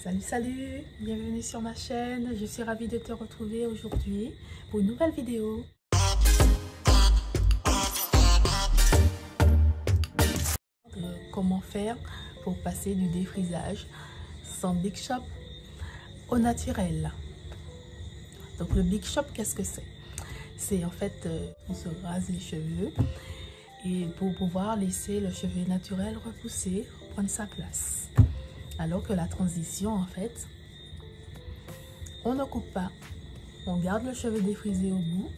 Salut, salut, bienvenue sur ma chaîne. Je suis ravie de te retrouver aujourd'hui pour une nouvelle vidéo. Comment faire pour passer du défrisage sans Big Shop au naturel. Donc le Big Shop, qu'est-ce que c'est? C'est en fait, on se rase les cheveux et pour pouvoir laisser le cheveu naturel repousser, prendre sa place. Alors que la transition, en fait, on ne coupe pas. On garde le cheveu défrisé au bout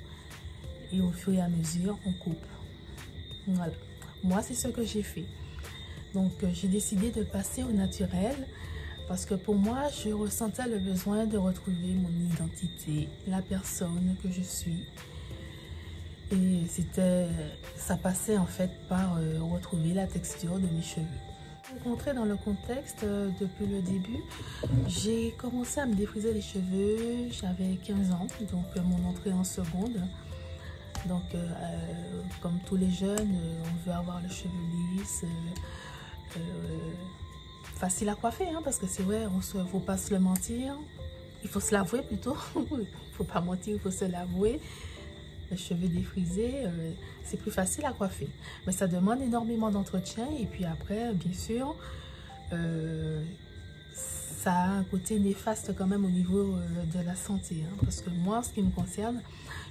et au fur et à mesure, on coupe. Voilà. Moi, c'est ce que j'ai fait. Donc, j'ai décidé de passer au naturel parce que pour moi, je ressentais le besoin de retrouver mon identité, la personne que je suis. Et ça passait en fait par retrouver la texture de mes cheveux. Pour rentrer dans le contexte, depuis le début, j'ai commencé à me défriser les cheveux, j'avais 15 ans, donc mon entrée en seconde. Donc, comme tous les jeunes, on veut avoir le cheveu lisse, facile à coiffer, hein, parce que c'est vrai, il ne faut pas se le mentir, il faut se l'avouer plutôt, il ne faut pas mentir, il faut se l'avouer. Les cheveux défrisés, c'est plus facile à coiffer. Mais ça demande énormément d'entretien. Et puis après, bien sûr, ça a un côté néfaste quand même au niveau de la santé. Hein, parce que moi, en ce qui me concerne,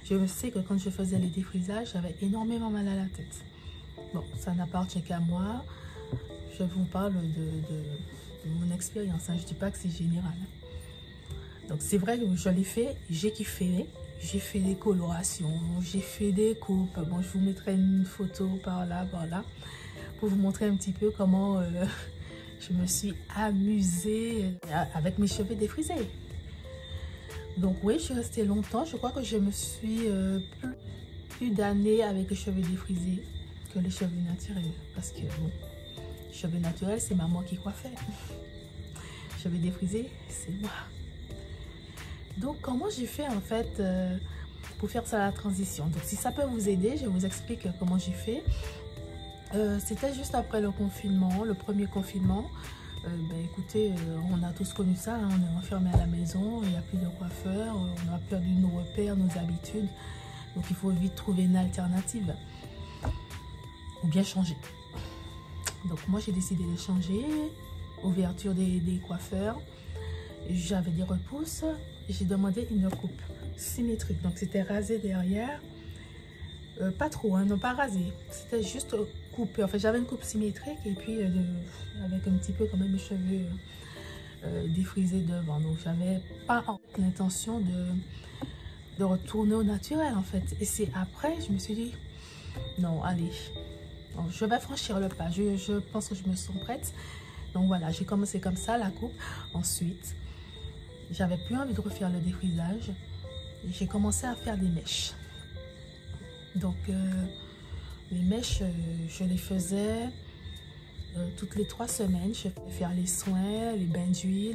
je sais que quand je faisais les défrisages, j'avais énormément mal à la tête. Bon, ça n'appartient qu'à moi. Je vous parle de mon expérience. Hein, je ne dis pas que c'est général. Donc c'est vrai que je l'ai fait, j'ai kiffé. J'ai fait des colorations, j'ai fait des coupes. Bon, je vous mettrai une photo par là, pour vous montrer un petit peu comment je me suis amusée avec mes cheveux défrisés. Donc oui, je suis restée longtemps. Je crois que je me suis plus d'années avec les cheveux défrisés que les cheveux naturels. Parce que bon, les cheveux naturels, c'est maman qui coiffait. Les cheveux défrisés, c'est moi. Donc, comment j'ai fait en fait pour faire ça la transition? Donc, si ça peut vous aider, je vous explique comment j'ai fait. C'était juste après le confinement, le premier confinement. Écoutez, on a tous connu ça, hein, on est enfermé à la maison, il n'y a plus de coiffeur, on a perdu nos repères, nos habitudes. Donc, il faut vite trouver une alternative ou bien changer. Donc, moi, j'ai décidé de changer. Ouverture des coiffeurs. J'avais des repousses. J'ai demandé une coupe symétrique. Donc, c'était rasé derrière. Pas trop, hein, non pas rasé. C'était juste coupé. En fait, j'avais une coupe symétrique et puis avec un petit peu quand même mes cheveux défrisés devant. Donc, j'avais pas l'intention de retourner au naturel, en fait. Et c'est après, je me suis dit, non, allez, bon, je vais franchir le pas. Je pense que je me sens prête. Donc, voilà, j'ai commencé comme ça, la coupe. Ensuite, j'avais plus envie de refaire le défrisage. J'ai commencé à faire des mèches. Donc, les mèches, je les faisais toutes les 3 semaines. Je faisais faire les soins, les bains d'huile,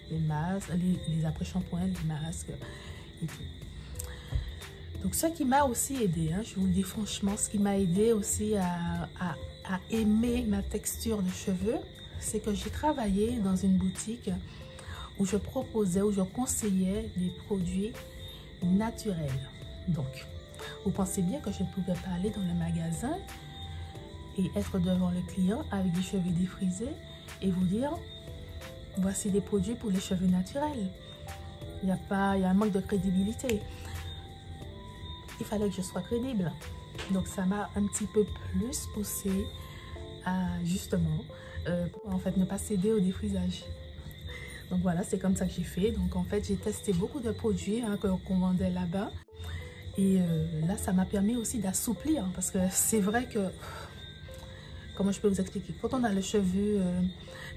les masques, les après-shampoings, les masques et tout. Donc, ce qui m'a aussi aidé, hein, je vous le dis franchement, ce qui m'a aidé aussi à aimer ma texture de cheveux, c'est que j'ai travaillé dans une boutique où je proposais, où je conseillais des produits naturels. Donc, vous pensez bien que je ne pouvais pas aller dans le magasin et être devant le client avec des cheveux défrisés et vous dire, voici des produits pour les cheveux naturels. Il y a un manque de crédibilité. Il fallait que je sois crédible. Donc, ça m'a un petit peu plus poussé à, justement, en fait, ne pas céder au défrisage. Donc voilà, c'est comme ça que j'ai fait. Donc en fait, j'ai testé beaucoup de produits hein, qu'on vendait là-bas. Et là, ça m'a permis aussi d'assouplir. Parce que c'est vrai que, comment je peux vous expliquer? Quand on a le cheveu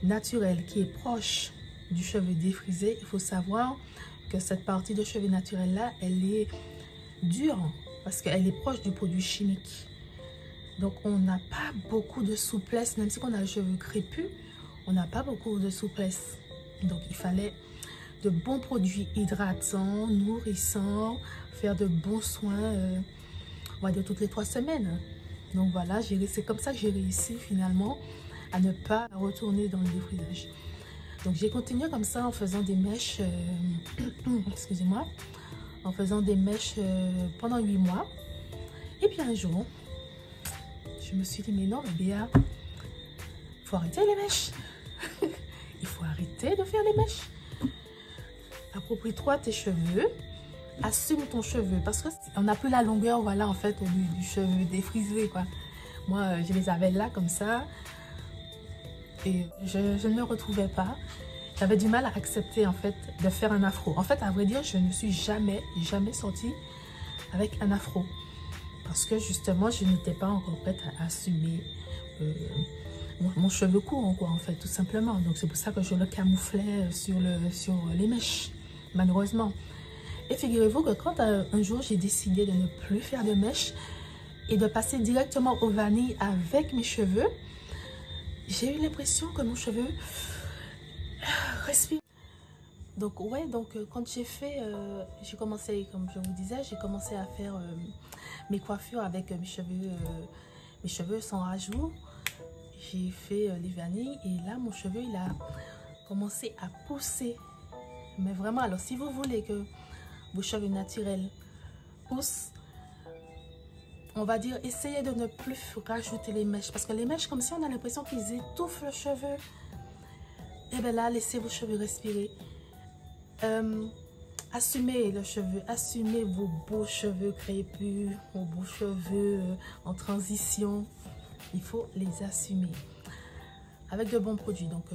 naturel qui est proche du cheveu défrisé, il faut savoir que cette partie de cheveu naturel-là, elle est dure. Parce qu'elle est proche du produit chimique. Donc on n'a pas beaucoup de souplesse. Même si on a le cheveu crépus, on n'a pas beaucoup de souplesse. Donc, il fallait de bons produits hydratants, nourrissants, faire de bons soins, on va dire toutes les 3 semaines. Donc, voilà, c'est comme ça que j'ai réussi finalement à ne pas retourner dans le défrisage. Donc j'ai continué comme ça en faisant des mèches, excusez-moi, en faisant des mèches pendant 8 mois. Et puis un jour, je me suis dit, mais non, mais Béa, il faut arrêter les mèches. Il faut arrêter de faire les mèches. Approprie-toi tes cheveux. Assume ton cheveu. Parce qu'on n'a plus la longueur, voilà, en fait, du cheveu défrisé, quoi. Moi, je les avais là, comme ça. Et je ne me retrouvais pas. J'avais du mal à accepter, en fait, de faire un afro. En fait, à vrai dire, je ne suis jamais sortie avec un afro. Parce que, justement, je n'étais pas encore prête à assumer mon cheveu court, quoi, en fait, tout simplement. Donc, c'est pour ça que je le camouflais sur les mèches, malheureusement. Et figurez-vous que quand un jour, j'ai décidé de ne plus faire de mèches et de passer directement au vanille avec mes cheveux, j'ai eu l'impression que mon cheveu respire. Donc, ouais, donc quand j'ai commencé, comme je vous disais, j'ai commencé à faire mes coiffures avec mes cheveux sans rajout. J'ai fait les vanilles et là, mon cheveu, il a commencé à pousser. Mais vraiment, alors, si vous voulez que vos cheveux naturels poussent, on va dire, essayez de ne plus rajouter les mèches. Parce que les mèches, comme si on a l'impression qu'ils étouffent le cheveu. Et bien là, laissez vos cheveux respirer. Assumez le cheveu, assumez vos beaux cheveux crépus, vos beaux cheveux en transition. Il faut les assumer avec de bons produits. Donc,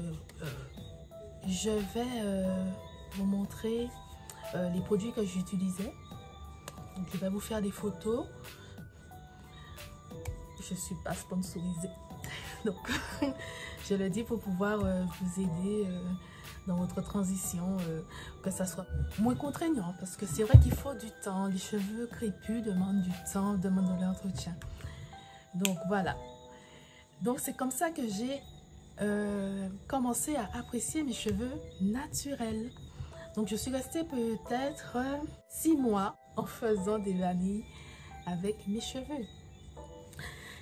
je vais vous montrer les produits que j'utilisais. Donc, je vais vous faire des photos. Je ne suis pas sponsorisée. Donc, je le dis pour pouvoir vous aider dans votre transition, que ça soit moins contraignant. Parce que c'est vrai qu'il faut du temps. Les cheveux crépus demandent du temps, demandent de l'entretien. Donc, voilà. Donc, c'est comme ça que j'ai commencé à apprécier mes cheveux naturels. Donc, je suis restée peut-être 6 mois en faisant des vanilles avec mes cheveux.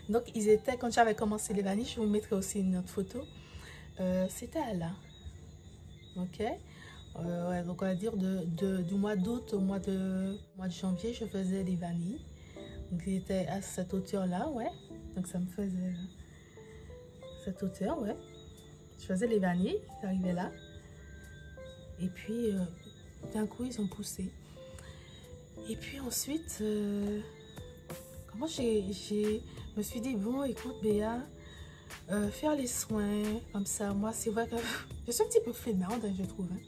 Donc, ils étaient, quand j'avais commencé les vanilles, je vous mettrai aussi une autre photo. C'était à là. Ok. Ouais, donc, on va dire du mois d'août au mois de janvier, je faisais des vanilles. Donc, ils étaient à cette hauteur-là, ouais. Donc, ça me faisait cette hauteur, ouais. Je faisais les vanilles, j'arrivais là. Et puis, d'un coup, ils ont poussé. Et puis ensuite, comment je me suis dit, bon, écoute, Béa, faire les soins, comme ça, moi, c'est vrai que je suis un petit peu flemmarde, hein, je trouve. Hein.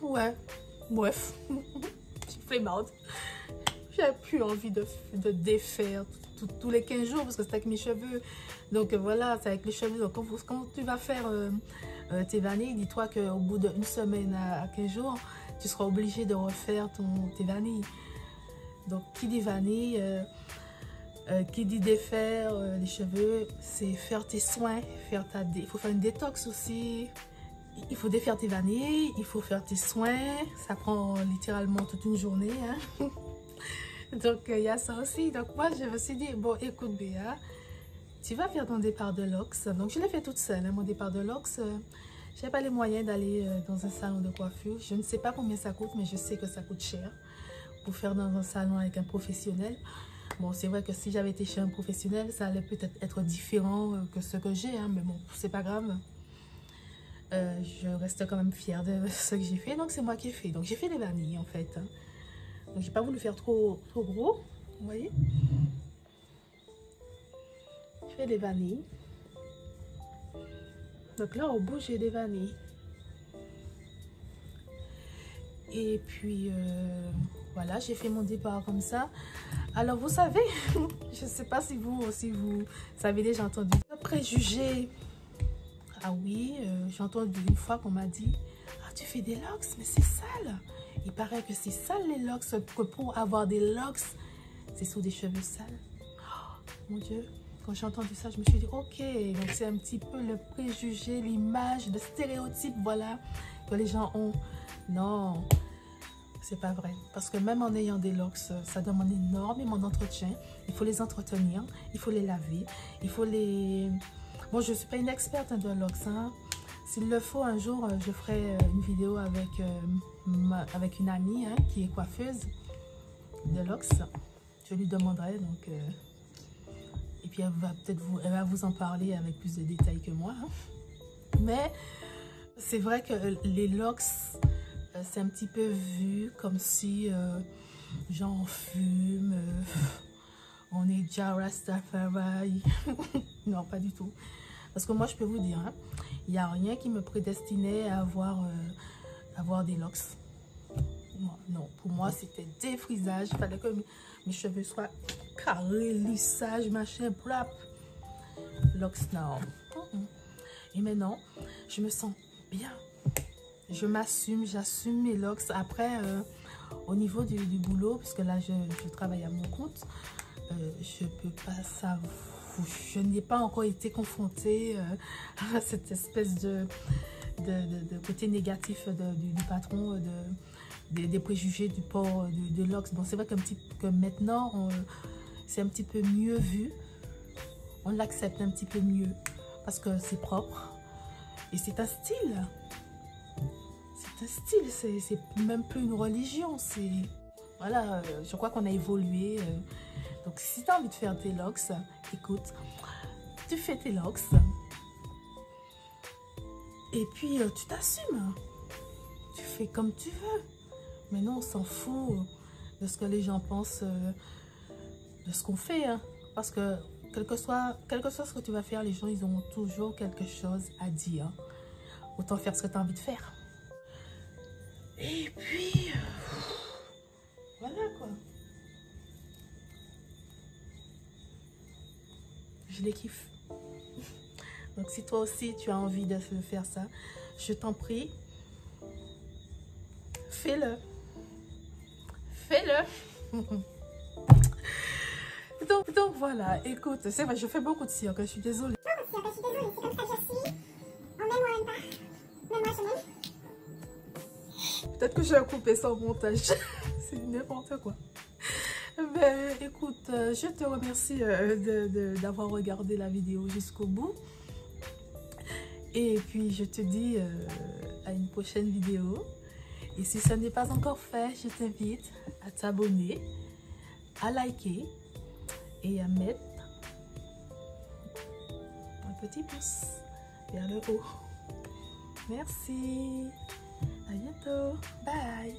Ouais, bref, je suis flemmarde. J'avais plus envie de défaire tous les 15 jours, parce que c'est avec mes cheveux. Donc voilà, c'est avec les cheveux. Donc quand tu vas faire tes vanilles, dis-toi qu'au bout d'une semaine à 15 jours, tu seras obligé de refaire tes vanilles. Donc qui dit vanille, qui dit défaire les cheveux, c'est faire tes soins, il faut faire une détox aussi. Il faut défaire tes vanilles, il faut faire tes soins. Ça prend littéralement toute une journée. Hein. Donc il y a ça aussi. Donc moi je me suis dit, bon écoute Béa, tu vas faire ton départ de LOX. Donc je l'ai fait toute seule, hein, mon départ de LOX. Je n'ai pas les moyens d'aller dans un salon de coiffure. Je ne sais pas combien ça coûte, mais je sais que ça coûte cher pour faire dans un salon avec un professionnel. Bon, c'est vrai que si j'avais été chez un professionnel, ça allait peut-être être différent que ce que j'ai, hein, mais bon, c'est pas grave. Je reste quand même fière de ce que j'ai fait, donc c'est moi qui ai fait. Donc j'ai fait des vanilles en fait. Hein. Donc j'ai pas voulu faire trop gros, vous voyez. Je fais des vanilles. Donc là au bout j'ai des vanilles. Et puis voilà, j'ai fait mon départ comme ça. Alors vous savez, je sais pas si vous savez déjà entendu préjugé. Ah oui, j'ai entendu une fois qu'on m'a dit, ah tu fais des locks, mais c'est sale. Il paraît que c'est sale les locks, que pour avoir des locks, c'est sous des cheveux sales. Oh, mon Dieu, quand j'ai entendu ça, je me suis dit, ok, donc c'est un petit peu le préjugé, l'image, le stéréotype, voilà, que les gens ont. Non, c'est pas vrai. Parce que même en ayant des locks, ça demande énormément d'entretien. Il faut les entretenir, il faut les laver, il faut les... Bon, je ne suis pas une experte de locks, hein. S'il le faut, un jour, je ferai une vidéo avec une amie hein, qui est coiffeuse de locks. Je lui demanderai donc... et puis elle va vous en parler avec plus de détails que moi. Hein. Mais c'est vrai que les locks, c'est un petit peu vu comme si genre on fume, on est déjà Rastafari. Non, pas du tout. Parce que moi, je peux vous dire, hein, il n'y a rien qui me prédestinait à avoir des locks. Non, pour moi, c'était défrisage. Il fallait que mes cheveux soient carrés, lissage, machin, plap. Locks, non. Et maintenant, je me sens bien. Je m'assume, j'assume mes locks. Après, au niveau du boulot, parce que là, je travaille à mon compte, je peux pas savoir. Je n'ai pas encore été confrontée à cette espèce de côté négatif du patron, des préjugés du port de locks. Bon, c'est vrai que maintenant, c'est un petit peu mieux vu. On l'accepte un petit peu mieux parce que c'est propre et c'est un style. C'est un style, c'est même plus une religion. Voilà, je crois qu'on a évolué. Donc, si tu as envie de faire tes locks, écoute, tu fais tes locks. Et puis, tu t'assumes. Tu fais comme tu veux. Mais non, on s'en fout de ce que les gens pensent de ce qu'on fait. Hein. Parce que, quel que soit ce que tu vas faire, les gens, ils auront toujours quelque chose à dire. Autant faire ce que tu as envie de faire. Et puis, voilà quoi. Je les kiffe. Donc, si toi aussi, tu as envie de faire ça, je t'en prie, fais-le. Fais-le. donc, voilà, écoute, c'est vrai, je fais beaucoup de cirque, je suis désolée. C'est comme ça que je suis. Emmène-moi même pas. Même moi, je m'aime. Peut-être que je vais couper ça au montage. C'est n'importe quoi. Ben, écoute, je te remercie d'avoir regardé la vidéo jusqu'au bout. Et puis, je te dis à une prochaine vidéo. Et si ce n'est pas encore fait, je t'invite à t'abonner, à liker et à mettre un petit pouce vers le haut. Merci. À bientôt. Bye.